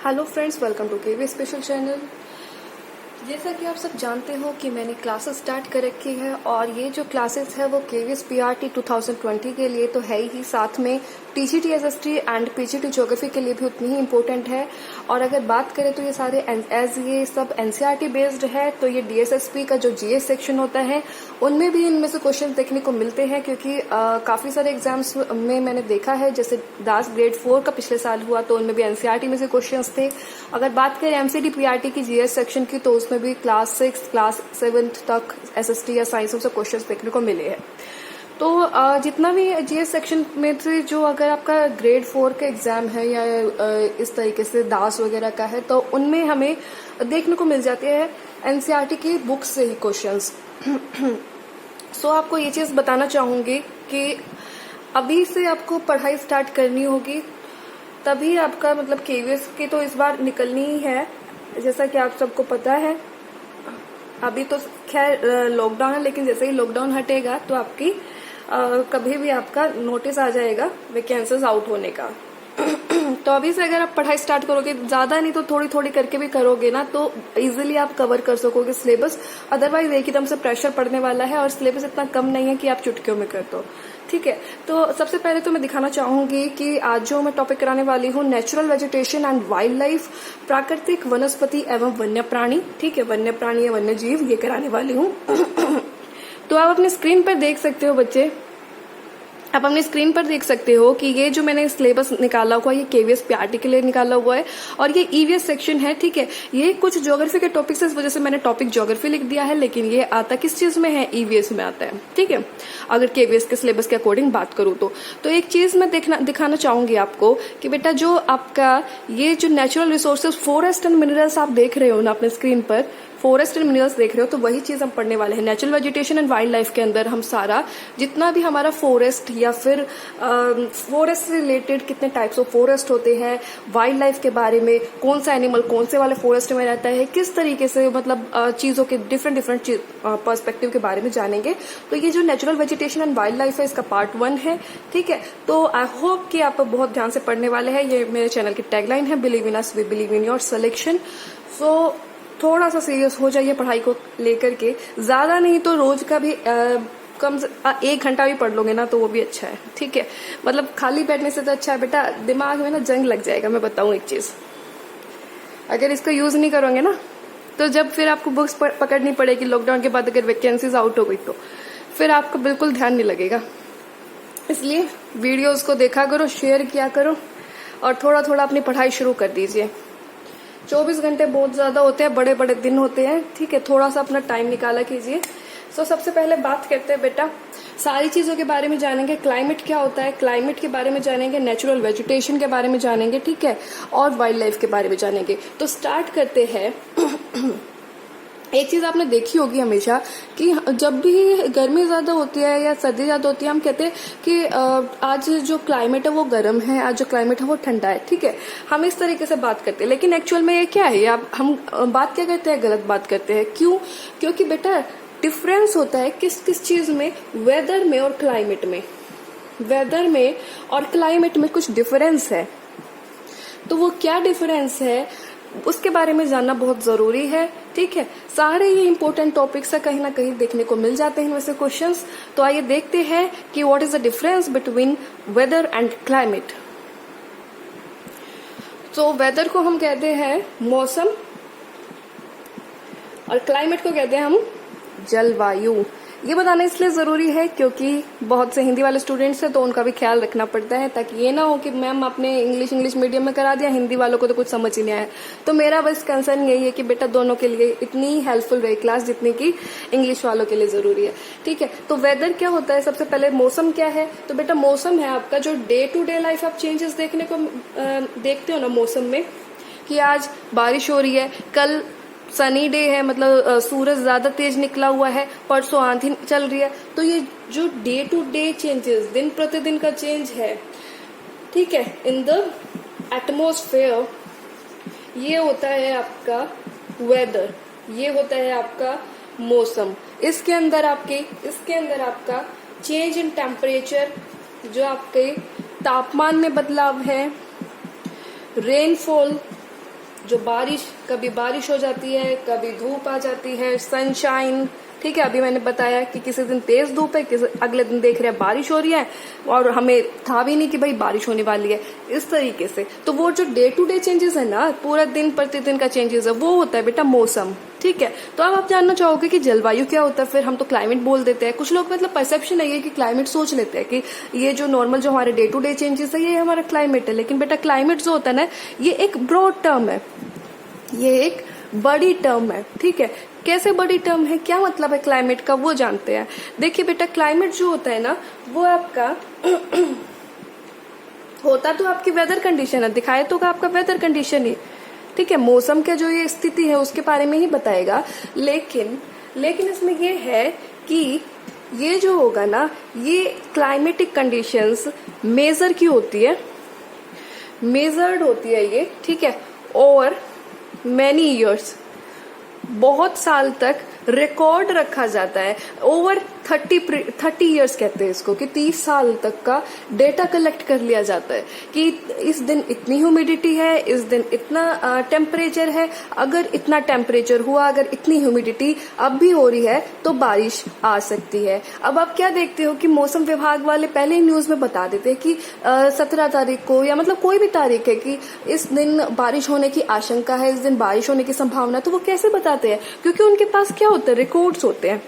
Hello friends, welcome to KV special channel. जैसा कि आप सब जानते हो कि मैंने क्लासेस स्टार्ट कर रखी है और ये जो क्लासेस है वो केवीएस पीआरटी 2020 के लिए तो है ही, साथ में TGT SST and PGT geography के लिए भी उतनी ही इम्पोर्टेंट है। और अगर बात करें तो ये सारे ये सब एनसीईआरटी बेस्ड है, तो ये डीएसएसपी का जो जीएस सेक्शन होता है उनमें भी इनमें से क्वेश्चन देखने को मिलते हैं, क्योंकि काफी सारे एग्जाम्स में मैंने देखा है, जैसे दास ग्रेड 4 का पिछले साल हुआ तो उनमें भी एनसीईआरटी में से क्वेश्चन थे। अगर बात करें एमसीडी पीआरटी की जीएस सेक्शन की तो उसमें भी क्लास 6 क्लास 7 तक एसएसटी या साइंस से क्वेश्चन देखने को मिले हैं। तो जितना भी जीएस सेक्शन में से जो अगर आपका ग्रेड 4 का एग्जाम है या इस तरीके से दास वगैरह का है तो उनमें हमें देखने को मिल जाते हैं एनसीईआरटी की बुक्स से ही क्वेश्चंस। सो आपको ये चीज बताना चाहूंगी कि अभी से आपको पढ़ाई स्टार्ट करनी होगी, तभी आपका मतलब केवीएस की तो इस बार निकलनी ही है। जैसा कि आप सबको पता है अभी तो खैर लॉकडाउन है, लेकिन जैसे ही लॉकडाउन हटेगा तो आपकी कभी भी आपका नोटिस आ जाएगा वैकेंसीज आउट होने का। तो अभी से अगर आप पढ़ाई स्टार्ट करोगे, ज्यादा नहीं तो थोड़ी थोड़ी करके भी करोगे ना, तो इजीली आप कवर कर सकोगे सिलेबस। अदरवाइज एक एकदम से प्रेशर पड़ने वाला है और सिलेबस इतना कम नहीं है कि आप चुटकियों में कर दो। ठीक है, तो सबसे पहले तो मैं दिखाना चाहूंगी कि आज जो मैं टॉपिक कराने वाली हूँ natural vegetation and wild life, प्राकृतिक वनस्पति एवं वन्य प्राणी। ठीक है, वन्य प्राणी या वन्य जीव ये कराने वाली हूँ। तो आप अपने स्क्रीन पर देख सकते हो बच्चे, आप अपनी स्क्रीन पर देख सकते हो कि ये जो मैंने सिलेबस निकाला हुआ है ये केवीएस पीआरटी के लिए निकाला हुआ है और ये ईवीएस सेक्शन है। ठीक है, ये कुछ ज्योग्राफी के टॉपिक्स है, इस वजह से मैंने टॉपिक ज्योग्राफी लिख दिया है, लेकिन ये आता किस चीज में है, ईवीएस में आता है। ठीक है, अगर केवीएस के सिलेबस के अकॉर्डिंग बात करूं तो एक चीज मैं दिखाना चाहूंगी आपको कि बेटा जो आपका ये जो natural resources forest and minerals आप देख रहे हो ना अपने स्क्रीन पर, फॉरेस्ट एंड मिनरल्स देख रहे हो, तो वही चीज हम पढ़ने वाले हैं। Natural vegetation and wild life के अंदर हम सारा जितना भी हमारा फॉरेस्ट या फिर फॉरेस्ट से रिलेटेड कितने टाइप्स ऑफ फॉरेस्ट होते हैं, वाइल्ड लाइफ के बारे में, कौन सा एनिमल कौन से वाले फॉरेस्ट में रहता है, किस तरीके से मतलब चीजों के डिफरेंट पर्सपेक्टिव के बारे में जानेंगे। तो ये जो natural vegetation and wild life है इसका पार्ट 1 है। ठीक है, तो आई होप कि आप बहुत ध्यान से पढ़ने वाले हैं। ये मेरे चैनल की टैगलाइन है, believe in us we believe in your selection. So थोड़ा सा सीरियस हो जाइए पढ़ाई को लेकर के, ज्यादा नहीं तो रोज का भी कम से 1 घंटा भी पढ़ लोगे ना तो वो भी अच्छा है। ठीक है, मतलब खाली बैठने से तो अच्छा है बेटा, दिमाग में ना जंग लग जाएगा। मैं बताऊं एक चीज, अगर इसका यूज नहीं करोगे ना तो जब फिर आपको बुक्स पकड़नी पड़ेगी लॉकडाउन के बाद, अगर वैकेंसीज आउट हो गई तो फिर आपका बिल्कुल ध्यान नहीं लगेगा। इसलिए वीडियोज को देखा करो, शेयर किया करो और थोड़ा थोड़ा अपनी पढ़ाई शुरू कर दीजिए। 24 घंटे बहुत ज्यादा होते हैं, बड़े बड़े दिन होते हैं। ठीक है, थोड़ा सा अपना टाइम निकाला कीजिए। सो सबसे पहले बात करते हैं बेटा, सारी चीजों के बारे में जानेंगे। क्लाइमेट क्या होता है, क्लाइमेट के बारे में जानेंगे, नेचुरल वेजिटेशन के बारे में जानेंगे, ठीक है, और वाइल्ड लाइफ के बारे में जानेंगे। तो स्टार्ट करते हैं। एक चीज आपने देखी होगी हमेशा कि जब भी गर्मी ज्यादा होती है या सर्दी ज्यादा होती है, हम कहते हैं कि आज जो क्लाइमेट है वो गर्म है, आज जो क्लाइमेट है वो ठंडा है। ठीक है, हम इस तरीके से बात करते हैं, लेकिन एक्चुअल में ये क्या है, हम बात क्या करते हैं, गलत बात करते हैं। क्यों? क्योंकि बेटा डिफरेंस होता है किस किस चीज में, वेदर में और क्लाइमेट में। वेदर में और क्लाइमेट में कुछ डिफरेंस है, तो वो क्या डिफरेंस है उसके बारे में जानना बहुत जरूरी है। ठीक है, सारे ये इंपॉर्टेंट टॉपिक्स है, कहीं ना कहीं देखने को मिल जाते हैं वैसे क्वेश्चंस। तो आइए देखते हैं कि what is the difference between weather and climate. तो वेदर को हम कहते हैं मौसम और क्लाइमेट को कहते हैं हम जलवायु। ये बताना इसलिए जरूरी है क्योंकि बहुत से हिंदी वाले स्टूडेंट्स हैं तो उनका भी ख्याल रखना पड़ता है, ताकि ये ना हो कि मैम आपने इंग्लिश मीडियम में करा दिया, हिंदी वालों को तो कुछ समझ ही नहीं आया। तो मेरा बस कंसर्न यही है कि बेटा दोनों के लिए इतनी हेल्पफुल रहे क्लास जितनी की इंग्लिश वालों के लिए जरूरी है। ठीक है, तो वेदर क्या होता है, सबसे पहले मौसम क्या है। तो बेटा मौसम है आपका जो डे टू डे लाइफ आप चेंजेस देखने को देखते हो ना मौसम में, कि आज बारिश हो रही है, कल सनी डे है, मतलब सूरज ज्यादा तेज निकला हुआ है, परसों आंधी चल रही है। तो ये जो डे टू डे चेंजेस, दिन प्रतिदिन का चेंज है, ठीक है, इन द एटमोस्फेयर, ये होता है आपका वेदर, ये होता है आपका मौसम। इसके अंदर आपका चेंज इन टेम्परेचर, जो आपके तापमान में बदलाव है, रेनफॉल, जो बारिश, कभी बारिश हो जाती है, कभी धूप आ जाती है, सनशाइन। ठीक है, अभी मैंने बताया कि किसी दिन तेज धूप है, अगले दिन देख रहे हैं बारिश हो रही है और हमें था भी नहीं कि भाई बारिश होने वाली है, इस तरीके से। तो वो जो डे टू डे चेंजेस है ना, पूरा दिन प्रतिदिन का चेंजेस है, वो होता है बेटा मौसम। ठीक है, तो अब आप जानना चाहोगे कि जलवायु क्या होता है, फिर हम तो क्लाइमेट बोल देते हैं। कुछ लोग मतलब परसेप्शन है ये कि क्लाइमेट सोच लेते हैं कि ये जो नॉर्मल जो हमारे डे टू डे चेंजेस है ये हमारा क्लाइमेट है, लेकिन बेटा क्लाइमेट जो होता है ना, ये एक ब्रॉड टर्म है, ये एक बड़ी टर्म है। ठीक है, कैसे बड़ी टर्म है, क्या मतलब है क्लाइमेट का, वो जानते हैं। देखिए बेटा, क्लाइमेट जो होता है ना, वो आपका होता तो आपकी वेदर कंडीशन है, दिखाए तो आपका वेदर कंडीशन ही। ठीक है, मौसम का जो ये स्थिति है उसके बारे में ही बताएगा, लेकिन इसमें ये है कि ये जो होगा ना, ये क्लाइमेटिक कंडीशंस मेजर की होती है, मेजर्ड होती है ये। ठीक है, और मैनी ईयर्स, बहुत साल तक रिकॉर्ड रखा जाता है। ओवर 30 ईयर्स कहते हैं इसको, कि 30 साल तक का डेटा कलेक्ट कर लिया जाता है कि इस दिन इतनी ह्यूमिडिटी है, इस दिन इतना टेम्परेचर है, अगर इतना टेम्परेचर हुआ, अगर इतनी ह्यूमिडिटी अब भी हो रही है तो बारिश आ सकती है। अब आप क्या देखते हो कि मौसम विभाग वाले पहले ही न्यूज में बता देते हैं कि 17 तारीख को, या मतलब कोई भी तारीख है कि इस दिन बारिश होने की आशंका है, इस दिन बारिश होने की संभावना। तो वो कैसे बताते हैं, क्योंकि उनके पास क्या होता है, रिकॉर्ड्स होते हैं।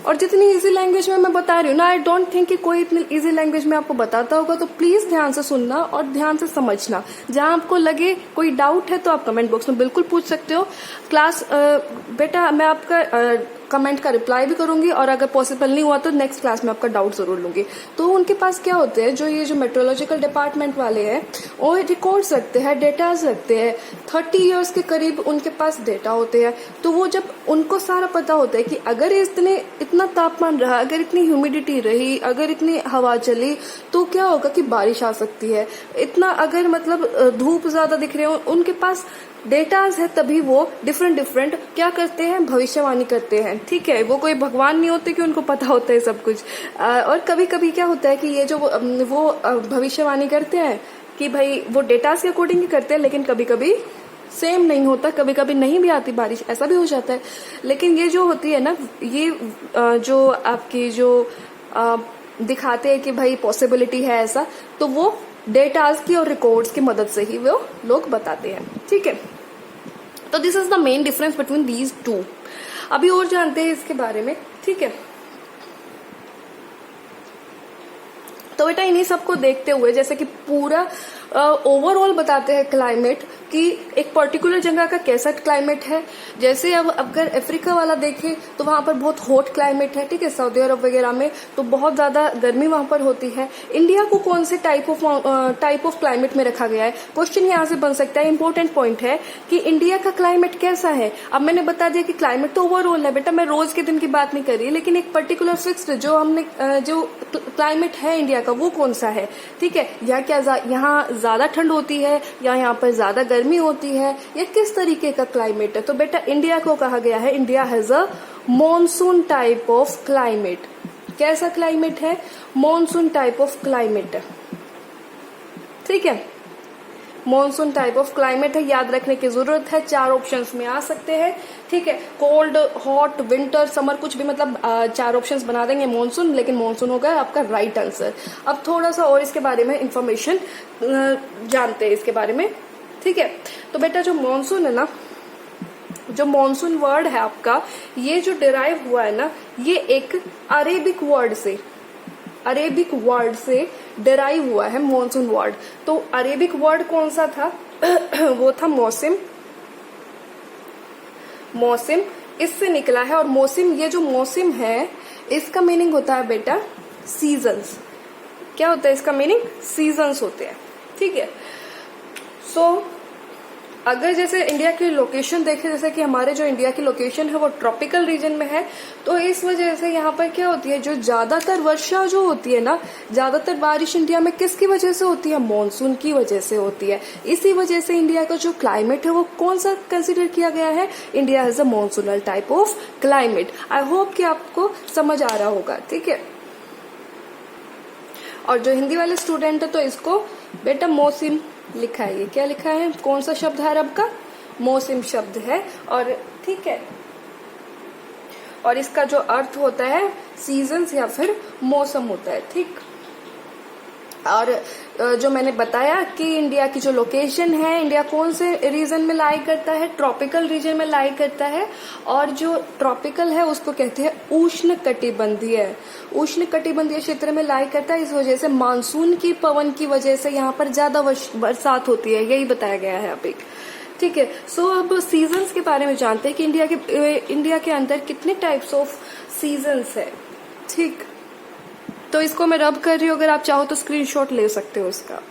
और जितनी इजी लैंग्वेज में मैं बता रही हूँ ना, आई डोंट थिंक कि कोई इतनी इजी लैंग्वेज में आपको बताता होगा, तो प्लीज ध्यान से सुनना और ध्यान से समझना। जहां आपको लगे कोई डाउट है तो आप कमेंट बॉक्स में बिल्कुल पूछ सकते हो। क्लास बेटा मैं आपका कमेंट का रिप्लाई भी करूंगी, और अगर पॉसिबल नहीं हुआ तो नेक्स्ट क्लास में आपका डाउट जरूर लूंगी। तो उनके पास क्या होते हैं, जो ये जो मेट्रोलॉजिकल डिपार्टमेंट वाले हैं, वो रिकॉर्ड्स रखते हैं, डेटाज रखते हैं। 30 ईयर्स के करीब उनके पास डेटा होते हैं। तो वो जब उनको सारा पता होता है कि अगर इस दिन इतना तापमान रहा, अगर इतनी ह्यूमिडिटी रही, अगर इतनी हवा चली, तो क्या होगा कि बारिश आ सकती है। इतना अगर मतलब धूप ज्यादा दिख रहे हो, उनके पास डेटाज है, तभी वो डिफरेंट क्या करते हैं, भविष्यवाणी करते हैं। ठीक है, वो कोई भगवान नहीं होते कि उनको पता होता है सब कुछ। और कभी कभी क्या होता है कि ये जो वो भविष्यवाणी करते हैं कि भाई वो डेटाज के अकॉर्डिंग ही करते हैं, लेकिन कभी कभी सेम नहीं होता, कभी कभी नहीं भी आती बारिश, ऐसा भी हो जाता है। लेकिन ये जो होती है ना, ये जो आपकी जो दिखाते हैं कि भाई पॉसिबिलिटी है ऐसा, तो वो डेटाज की और रिकॉर्ड्स की मदद से ही वो लोग बताते हैं। ठीक है, तो this is the main difference between these two. अभी और जानते हैं इसके बारे में। ठीक है, तो बेटा इन्हीं सबको देखते हुए, जैसे कि पूरा ओवरऑल बताते हैं क्लाइमेट, कि एक पर्टिकुलर जगह का कैसा क्लाइमेट है। जैसे अब अगर अफ्रीका वाला देखें तो वहां पर बहुत हॉट क्लाइमेट है। ठीक है, सऊदी अरब वगैरह में तो बहुत ज्यादा गर्मी वहां पर होती है। इंडिया को कौन से टाइप ऑफ क्लाइमेट में रखा गया है, क्वेश्चन यहाँ से बन सकता है। इंपॉर्टेंट पॉइंट है कि इंडिया का क्लाइमेट कैसा है। अब मैंने बता दिया कि क्लाइमेट तो ओवरऑल है बेटा, मैं रोज के दिन की बात नहीं कर रही, लेकिन एक पर्टिकुलर फिक्स्ड जो हमने जो क्लाइमेट है इंडिया का, वो कौन सा है। ठीक है, यहाँ ज्यादा ठंड होती है, या यहाँ पर ज्यादा गर्मी होती है, या किस तरीके का क्लाइमेट है। तो बेटा इंडिया को कहा गया है, India has a monsoon type of climate. कैसा क्लाइमेट है, मॉनसून टाइप ऑफ क्लाइमेट है। ठीक है, मॉनसून टाइप ऑफ क्लाइमेट है, याद रखने की जरूरत है। 4 ऑप्शंस में आ सकते हैं। ठीक है, कोल्ड, हॉट, विंटर, समर, कुछ भी, मतलब 4 ऑप्शंस बना देंगे मॉनसून, लेकिन मॉनसून होगा आपका राइट आंसर। अब थोड़ा सा और इसके बारे में इंफॉर्मेशन जानते हैं इसके बारे में। ठीक है, तो बेटा जो मॉनसून है ना, जो मॉनसून वर्ड है आपका, ये जो डिराइव हुआ है ना, ये एक अरेबिक वर्ड से डिराइव हुआ है मॉनसून वर्ड। तो अरेबिक वर्ड कौन सा था वो था मौसम इससे निकला है। और मौसम, ये जो मौसम है, इसका मीनिंग होता है बेटा सीजन्स। क्या होता है इसका मीनिंग, सीजन्स होते हैं। ठीक है, सो अगर जैसे इंडिया की लोकेशन देखें, जैसे कि हमारे जो इंडिया की लोकेशन है वो ट्रॉपिकल रीजन में है, तो इस वजह से यहाँ पर क्या होती है, जो ज्यादातर वर्षा जो होती है ना, ज्यादातर बारिश इंडिया में किसकी वजह से होती है, मॉनसून की वजह से होती है। इसी वजह से इंडिया का जो क्लाइमेट है वो कौन सा कंसिडर किया गया है, India has a monsoonal type of climate. I hope कि आपको समझ आ रहा होगा। ठीक है, और जो हिंदी वाले स्टूडेंट है तो इसको बेटा लिखा है। ये क्या लिखा है, कौन सा शब्द है अरब का, मौसम शब्द है। और ठीक है, और इसका जो अर्थ होता है सीजन्स या फिर मौसम होता है। ठीक, और जो मैंने बताया कि इंडिया की जो लोकेशन है, इंडिया कौन से रीजन में लाई करता है, ट्रॉपिकल रीजन में लाई करता है। और जो ट्रॉपिकल है उसको कहते हैं उष्ण कटिबंधीय, उष्ण कटिबंधीय क्षेत्र में लाई करता है। इस वजह से मानसून की पवन की वजह से यहाँ पर ज्यादा बरसात होती है, यही बताया गया है अभी। ठीक है, सो अब सीजन्स के बारे में जानते हैं कि इंडिया के अंदर कितने टाइप्स ऑफ सीजन्स है। ठीक, तो इसको मैं रब कर रही हूँ, अगर आप चाहो तो स्क्रीनशॉट ले सकते हो इसका।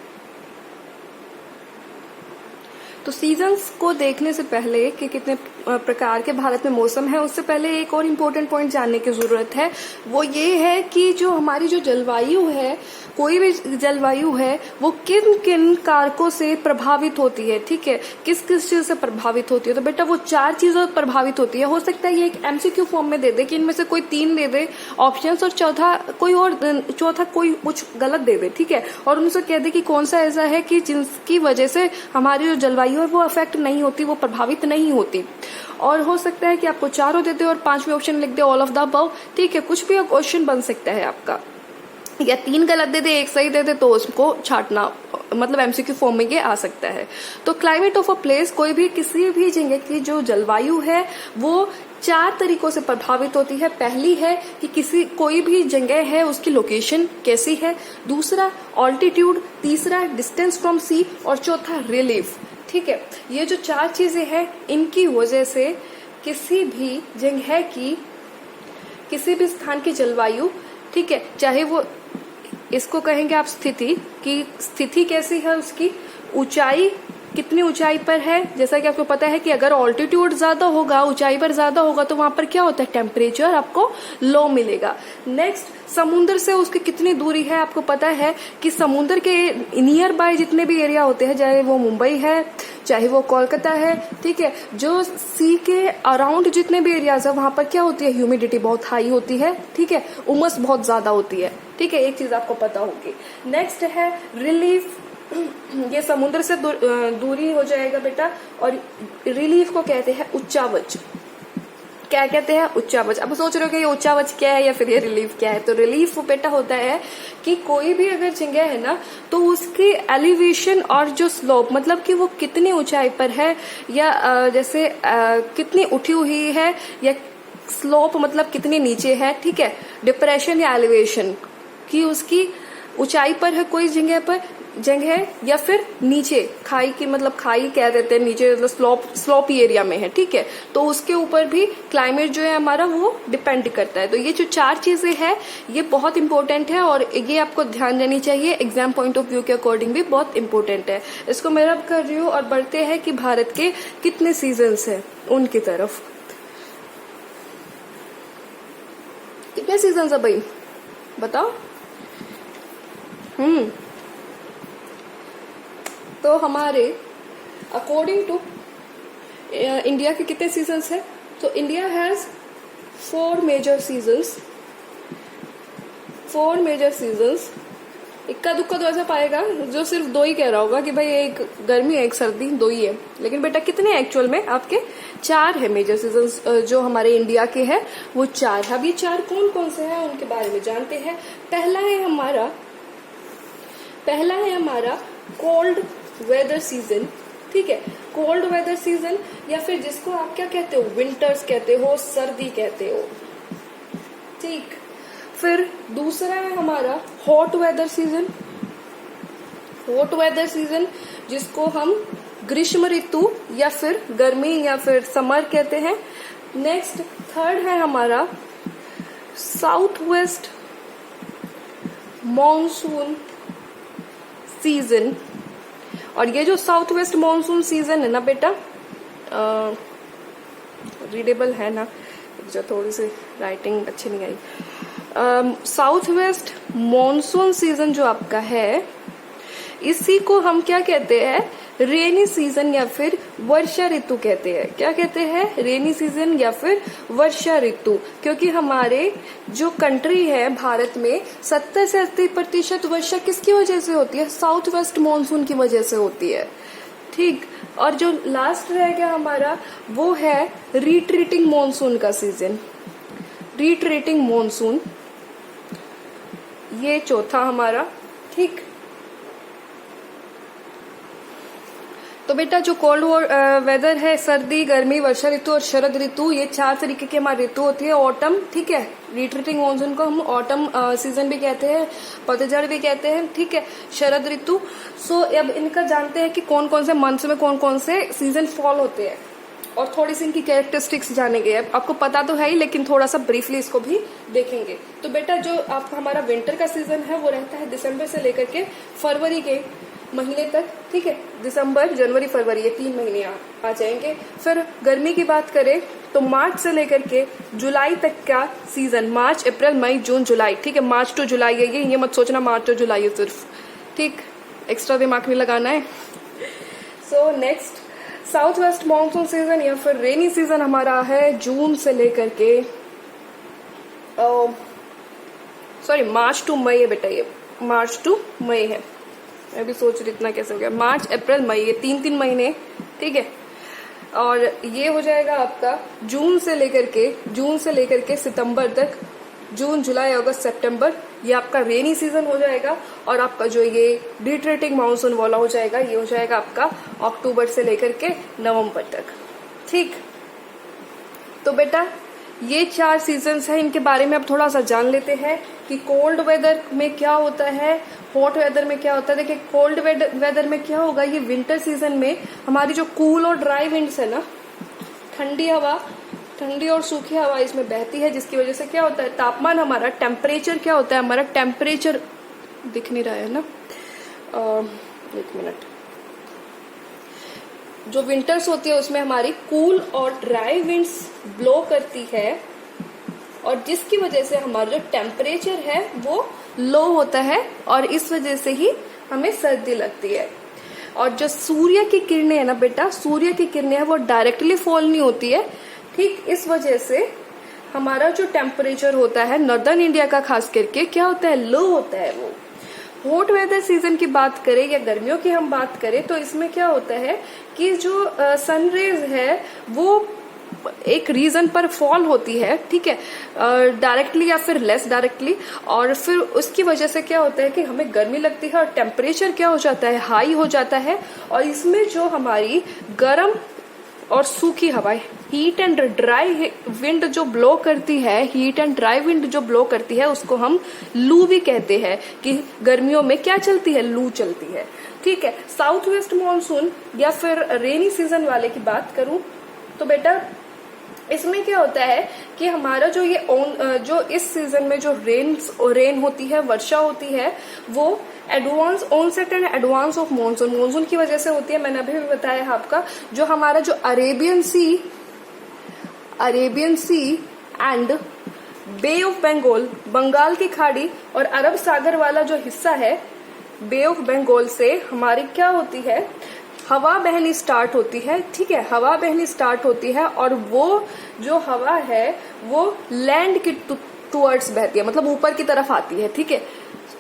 तो सीजन्स को देखने से पहले कि कितने प्रकार के भारत में मौसम है, उससे पहले एक और इम्पोर्टेंट पॉइंट जानने की जरूरत है। वो ये है कि जो हमारी जो जलवायु है, कोई भी जलवायु है, वो किन किन कारकों से प्रभावित होती है। ठीक है, किस किस चीज से प्रभावित होती है। तो बेटा वो 4 चीजों से प्रभावित होती है। हो सकता है ये एक एमसीक्यू फॉर्म में दे दे कि इनमें से कोई 3 दे दे ऑप्शंस, और चौथा कोई कुछ गलत दे दे। ठीक है, और उनसे कह दे कि कौन सा ऐसा है कि जिसकी वजह से हमारी जो जलवायु है वो अफेक्ट नहीं होती, वो प्रभावित नहीं होती। और हो सकता है कि आपको चारों दे दे और 5वें ऑप्शन लिख they all of the above. ठीक है, कुछ भी क्वेश्चन बन सकता है आपका, या 3 गलत दे दे 1 सही दे दे तो उसको छाटना, मतलब एमसीक्यू फॉर्म में ये आ सकता है। तो क्लाइमेट ऑफ अ प्लेस, कोई भी किसी भी जगह की जो जलवायु है वो 4 तरीकों से प्रभावित होती है। पहली है कि कोई भी जगह है उसकी लोकेशन कैसी है, दूसरा ऑल्टीट्यूड, तीसरा डिस्टेंस फ्रॉम सी, और चौथा रिलीफ। ठीक है, ये जो 4 चीजें हैं इनकी वजह से किसी भी जगह की, किसी भी स्थान की जलवायु, ठीक है, चाहे वो, इसको कहेंगे आप स्थिति, कि स्थिति कैसी है, उसकी ऊंचाई कितनी ऊंचाई पर है। जैसा कि आपको पता है कि अगर ऑल्टीट्यूड ज्यादा होगा, ऊंचाई पर ज्यादा होगा, तो वहां पर क्या होता है, टेम्परेचर आपको लो मिलेगा। नेक्स्ट, समुद्र से उसकी कितनी दूरी है। आपको पता है कि समुद्र के नियर बाय जितने भी एरिया होते हैं, चाहे वो मुंबई है, चाहे वो कोलकाता है, ठीक है, जो सी के अराउंड जितने भी एरियाज है वहां पर क्या होती है, ह्यूमिडिटी बहुत हाई होती है। ठीक है, उमस बहुत ज्यादा होती है। ठीक है, एक चीज आपको पता होगी। नेक्स्ट है रिलीफ, ये समुद्र से दूरी हो जाएगा बेटा, और रिलीफ को कहते हैं उच्चावच। क्या कहते हैं, उच्चावच। अब सोच रहे हो कि ये उच्चावच क्या है या फिर ये रिलीफ क्या है। तो रिलीफ बेटा होता है कि कोई भी अगर जगह है ना, तो उसकी एलिवेशन और जो स्लोप, मतलब कि वो कितनी ऊंचाई पर है, या जैसे कितनी उठी हुई है, या स्लोप मतलब कितनी नीचे है। ठीक है, डिप्रेशन या एलिवेशन, कि उसकी ऊंचाई पर है कोई जगह या फिर नीचे खाई की, मतलब खाई कह देते हैं, नीचे मतलब स्लोपी एरिया में है। ठीक है, तो उसके ऊपर भी क्लाइमेट जो है हमारा वो डिपेंड करता है। तो ये जो 4 चीजें हैं ये बहुत इंपॉर्टेंट है, और ये आपको ध्यान देनी चाहिए, एग्जाम पॉइंट ऑफ व्यू के अकॉर्डिंग भी बहुत इंपॉर्टेंट है। इसको मैं रब कर रही हूँ, और बढ़ते हैं कि भारत के कितने सीजन्स है उनकी तरफ। कितने सीजन्स है भाई, बताओ। तो हमारे अकॉर्डिंग टू इंडिया के कितने सीजन्स है, तो India has 4 major seasons. 4 major seasons, इक्का दुक्का तो ऐसा पाएगा जो सिर्फ 2 ही कह रहा होगा कि भाई एक गर्मी एक सर्दी, 2 ही है। लेकिन बेटा कितने एक्चुअल में आपके 4 है मेजर सीजन्स जो हमारे इंडिया के हैं, वो 4 है। अब ये 4 कौन कौन से हैं उनके बारे में जानते हैं। पहला है हमारा कोल्ड वेदर सीजन। ठीक है, कोल्ड वेदर सीजन, या फिर जिसको आप क्या कहते हो, विंटर्स कहते हो, सर्दी कहते हो। ठीक, फिर दूसरा है हमारा hot weather season. Hot weather season जिसको हम ग्रीष्म ऋतु या फिर गर्मी या फिर समर कहते हैं। नेक्स्ट, थर्ड है हमारा साउथ वेस्ट मॉनसून सीजन। और ये जो साउथ वेस्ट मॉनसून सीजन है ना बेटा, रीडेबल है ना, जो थोड़ी सी राइटिंग अच्छी नहीं आई। साउथ वेस्ट मॉनसून सीजन जो आपका है, इसी को हम क्या कहते हैं, रेनी सीजन या फिर वर्षा ऋतु कहते हैं। क्या कहते हैं, रेनी सीजन या फिर वर्षा ऋतु। क्योंकि हमारे जो कंट्री है भारत में 70 से 80% वर्षा किसकी वजह से होती है, साउथ वेस्ट मानसून की वजह से होती है। ठीक, और जो लास्ट रह गया हमारा वो है रिट्रीटिंग मानसून का सीजन। रिट्रीटिंग मानसून ये चौथा हमारा। ठीक, तो बेटा जो कोल्ड वेदर है, सर्दी, गर्मी, वर्षा ऋतु और शरद ऋतु, ये 4 तरीके की हमारी ऋतु होती है। ऑटम, ठीक है, रिट्रीटिंग मानसून को हम ऑटम सीजन भी कहते हैं, पतझड़ भी कहते हैं। ठीक है, शरद ऋतु। सो अब इनका जानते हैं कि कौन कौन से मंथ्स में कौन कौन से सीजन फॉल होते हैं और थोड़ी सी इनकी कैरेक्टरिस्टिक्स जानेंगे। आपको पता तो है ही, लेकिन थोड़ा सा ब्रीफली इसको भी देखेंगे। तो बेटा जो आपका हमारा विंटर का सीजन है वो रहता है दिसंबर से लेकर के फरवरी के महीने तक। ठीक है, दिसंबर, जनवरी, फरवरी, ये 3 महीने आ जाएंगे। फिर गर्मी की बात करें तो मार्च से लेकर के जुलाई तक का सीजन, मार्च, अप्रैल, मई, जून, जुलाई। ठीक है, मार्च टू जुलाई है ये मत सोचना मार्च टू जुलाई है सिर्फ। ठीक, एक्स्ट्रा दिमाग नहीं लगाना है। So next, south west monsoon season या फिर रेनी सीजन हमारा है जून से लेकर के मार्च टू मई है बेटा, ये मार्च टू मई है। मैं भी सोच रही इतना कैसे हो गया, मार्च, अप्रैल, मई, ये 3 महीने। ठीक है, और ये हो जाएगा आपका जून से लेकर के सितंबर तक, जून, जुलाई, अगस्त, सितंबर, ये आपका रेनी सीजन हो जाएगा। और आपका जो ये रिट्रीटिंग मानसून वाला हो जाएगा, ये हो जाएगा आपका अक्टूबर से लेकर के नवंबर तक। ठीक, तो बेटा ये 4 सीजन्स हैं, इनके बारे में अब थोड़ा सा जान लेते हैं कि कोल्ड वेदर में क्या होता है, हॉट वेदर में क्या होता है। देखिए कोल्ड वेदर में क्या होगा, ये विंटर सीजन में हमारी जो कूल और ड्राई विंड्स है ना, ठंडी हवा, ठंडी और सूखी हवा इसमें बहती है, जिसकी वजह से क्या होता है, तापमान हमारा, टेम्परेचर क्या होता है हमारा, टेम्परेचर दिख नहीं रहा है ना, 1 मिनट। जो विंटर्स होती है उसमें हमारी कूल और ड्राई विंड्स ब्लो करती है, और जिसकी वजह से हमारा जो टेम्परेचर है वो लो होता है, और इस वजह से ही हमें सर्दी लगती है। और जो सूर्य की किरणें है ना बेटा, सूर्य की किरणें है वो डायरेक्टली फॉल नहीं होती है। ठीक, इस वजह से हमारा जो टेम्परेचर होता है नॉर्दर्न इंडिया का खास करके क्या होता है, लो होता है वो। हॉट वेदर सीजन की बात करें या गर्मियों की हम बात करें तो इसमें क्या होता है कि जो सनरेज है वो एक रीजन पर फॉल होती है। ठीक है, डायरेक्टली या फिर लेस डायरेक्टली, और फिर उसकी वजह से क्या होता है कि हमें गर्मी लगती है और टेम्परेचर क्या हो जाता है, हाई हो जाता है। और इसमें जो हमारी गर्म और सूखी हवाएं, हीट एंड ड्राई विंड जो ब्लो करती है, हीट एंड ड्राई विंड जो ब्लो करती है, उसको हम लू भी कहते हैं कि गर्मियों में क्या चलती है, लू चलती है। ठीक है, साउथ वेस्ट मानसून या फिर रेनी सीजन वाले की बात करूं तो बेटा इसमें क्या होता है कि हमारा जो ये जो इस सीजन में जो रेन होती है, वर्षा होती है, वो advance onset and advance of monsoon, monsoon की वजह से होती है। मैंने अभी भी बताया है आपका, जो हमारा जो Arabian sea and bay of Bengal, Bengal की खाड़ी और अरब सागर वाला जो हिस्सा है बे ऑफ बंगाल से हमारी क्या होती है, हवा बहनी स्टार्ट होती है। ठीक है, हवा बहनी स्टार्ट होती है, और वो जो हवा है वो लैंड की टुवर्ड्स बहती है, मतलब ऊपर की तरफ आती है। ठीक है,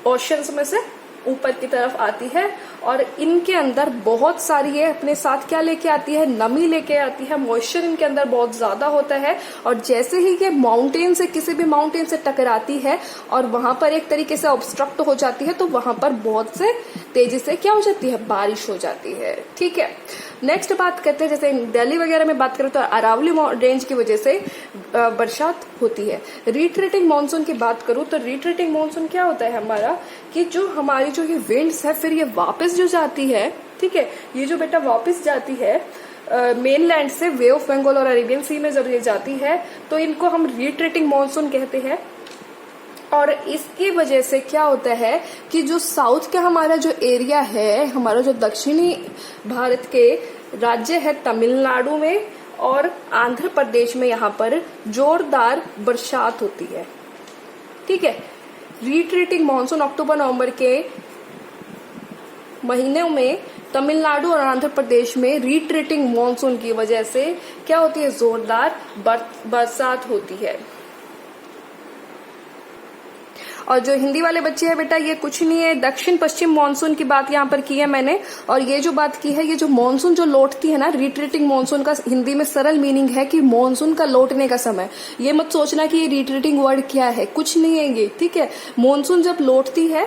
ओशंस में से ऊपर की तरफ आती है, और इनके अंदर बहुत सारी है अपने साथ क्या लेके आती है, नमी लेके आती है, मॉइस्चर इनके अंदर बहुत ज्यादा होता है। और जैसे ही ये माउंटेन से, किसी भी माउंटेन से टकराती है और वहां पर एक तरीके से ऑब्स्ट्रक्ट हो जाती है, तो वहां पर बहुत से तेजी से क्या हो जाती है, बारिश हो जाती है। ठीक है, नेक्स्ट बात करते हैं, जैसे दिल्ली वगैरह में बात करें तो अरावली रेंज की वजह से बरसात होती है। रिट्रीटिंग मानसून की बात करूं तो रिट्रीटिंग मानसून क्या होता है हमारा, कि जो हमारी जो ये विंड्स है फिर ये वापस जो जाती है, ठीक है, ये जो बेटा वापस जाती है मेनलैंड से वे ऑफ बंगाल और अरेबियन सी में जब ये जाती है तो इनको हम रिट्रीटिंग मानसून कहते हैं। और इसकी वजह से क्या होता है कि जो साउथ का हमारा जो एरिया है, हमारा जो दक्षिणी भारत के राज्य है तमिलनाडु में और आंध्र प्रदेश में, यहाँ पर जोरदार बरसात होती है। ठीक है, रिट्रीटिंग मानसून अक्टूबर नवंबर के महीनों में तमिलनाडु और आंध्र प्रदेश में रिट्रीटिंग मॉनसून की वजह से क्या होती है, जोरदार बरसात होती है। और जो हिंदी वाले बच्चे हैं बेटा, ये कुछ नहीं है, दक्षिण पश्चिम मानसून की बात यहाँ पर की है मैंने। और ये जो बात की है, ये जो मानसून जो लौटती है ना, रिट्रीटिंग मानसून का हिंदी में सरल मीनिंग है कि मानसून का लौटने का समय। ये मत सोचना कि ये रिट्रीटिंग वर्ड क्या है, कुछ नहीं है ये, ठीक है। मानसून जब लौटती है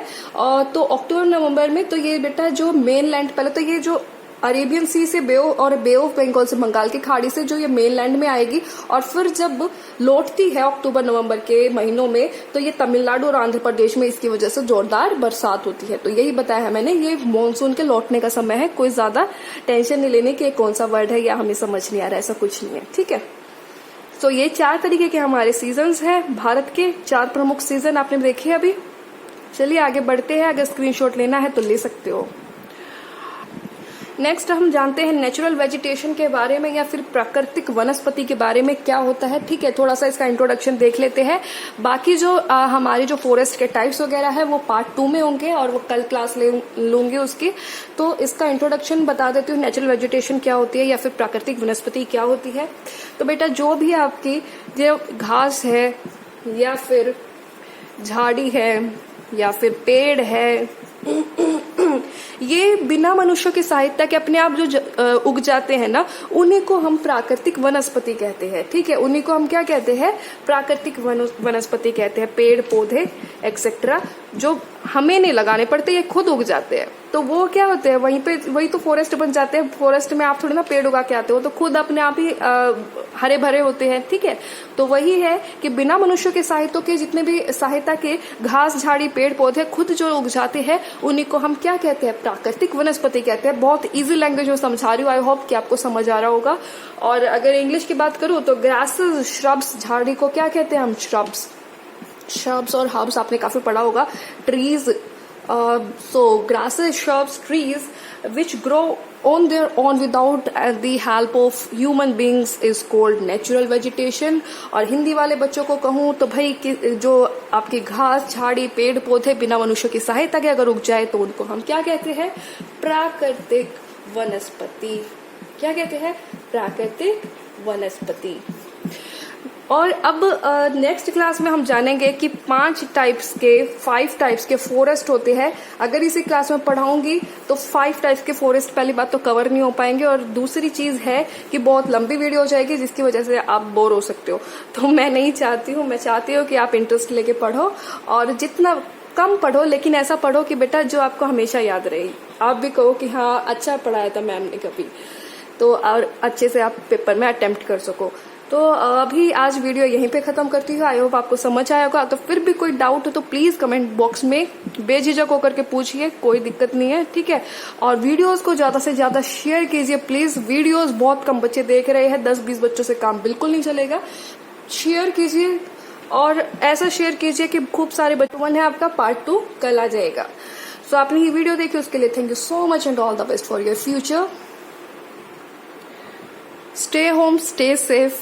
तो अक्टूबर नवंबर में, तो ये बेटा जो मेनलैंड, पहले तो ये जो अरेबियन सी से बे ऑफ बंगाल से, बंगाल की खाड़ी से जो ये मेनलैंड में आएगी, और फिर जब लौटती है अक्टूबर नवंबर के महीनों में, तो ये तमिलनाडु और आंध्र प्रदेश में इसकी वजह से जोरदार बरसात होती है। तो यही बताया है मैंने, ये मानसून के लौटने का समय है। कोई ज्यादा टेंशन नहीं लेने की कौन सा वर्ड है या हमें समझ नहीं आ रहा है, ऐसा कुछ नहीं है, ठीक है। तो ये 4 तरीके के हमारे सीजन्स हैं, भारत के 4 प्रमुख सीजन आपने देखे अभी। चलिए आगे बढ़ते हैं, अगर स्क्रीनशॉट लेना है तो ले सकते हो। नेक्स्ट हम जानते हैं नेचुरल वेजिटेशन के बारे में, या फिर प्राकृतिक वनस्पति के बारे में क्या होता है, ठीक है। थोड़ा सा इसका इंट्रोडक्शन देख लेते हैं। बाकी जो हमारे जो फॉरेस्ट के टाइप्स वगैरह है वो पार्ट 2 में होंगे, और वो कल क्लास लूंगी उसकी। तो इसका इंट्रोडक्शन बता देती हूँ, नेचुरल वेजिटेशन क्या होती है या फिर प्राकृतिक वनस्पति क्या होती है। तो बेटा जो भी आपकी जो घास है या फिर झाड़ी है या फिर पेड़ है, ये बिना मनुष्यों की सहायता के अपने आप जो उग जाते हैं ना, उन्हीं को हम प्राकृतिक वनस्पति कहते हैं, ठीक है। उन्हीं को हम क्या कहते हैं, प्राकृतिक वनस्पति कहते हैं। पेड़ पौधे एक्सेट्रा जो हमें नहीं लगाने पड़ते, ये खुद उग जाते हैं। तो वो क्या होते हैं, वही तो फॉरेस्ट बन जाते हैं। फॉरेस्ट में आप थोड़ी ना पेड़ उगा के आते हो, तो खुद अपने आप ही हरे भरे होते हैं, ठीक है। तो वही है कि बिना मनुष्यों के सहायता के जितने भी सहायता के घास झाड़ी पेड़ पौधे खुद जो उग जाते हैं, उन्हीं को हम क्या कहते हैं, प्राकृतिक वनस्पति कहते हैं। बहुत इजी लैंग्वेज में समझा रही हूँ, आई होप कि आपको समझ आ रहा होगा। और अगर इंग्लिश की बात करूँ तो ग्रासेस श्रब्स, झाड़ी को क्या कहते हैं हम, श्रब्स और हर्ब्स आपने काफी पढ़ा होगा। Trees, so grasses, shrubs, trees which grow on their own without the help of human beings is called natural vegetation। और हिंदी वाले बच्चों को कहूँ तो भाई जो आपकी घास झाड़ी पेड़ पौधे बिना मनुष्य की सहायता के अगर उग जाए तो उनको हम क्या कहते हैं, प्राकृतिक वनस्पति। क्या कहते हैं, प्राकृतिक वनस्पति। और अब नेक्स्ट क्लास में हम जानेंगे कि 5 टाइप्स के फॉरेस्ट होते हैं। अगर इसी क्लास में पढ़ाऊंगी तो 5 टाइप्स के फॉरेस्ट पहली बात तो कवर नहीं हो पाएंगे, और दूसरी चीज है कि बहुत लंबी वीडियो हो जाएगी जिसकी वजह से आप बोर हो सकते हो। तो मैं नहीं चाहती हूँ, मैं चाहती हूँ कि आप इंटरेस्ट लेके पढ़ो, और जितना कम पढ़ो लेकिन ऐसा पढ़ो कि बेटा जो आपको हमेशा याद रहे। आप भी कहो कि हाँ अच्छा पढ़ाया था मैम ने कभी, तो और अच्छे से आप पेपर में अटेम्प्ट कर सको। तो अभी आज वीडियो यहीं पे खत्म करती हूँ। आई होप आपको समझ आया होगा। तो फिर भी कोई डाउट हो तो प्लीज कमेंट बॉक्स में बेझिझक होकर के पूछिए, कोई दिक्कत नहीं है, ठीक है। और वीडियोस को ज्यादा से ज्यादा शेयर कीजिए प्लीज। वीडियोस बहुत कम बच्चे देख रहे हैं, 10-20 बच्चों से काम बिल्कुल नहीं चलेगा। शेयर कीजिए, और ऐसा शेयर कीजिए कि खूब सारे बच्चों है आपका पार्ट 2 कल आ जाएगा। सो आपने ये वीडियो देखी उसके लिए thank you so much and all the best for your future. Stay home, stay safe.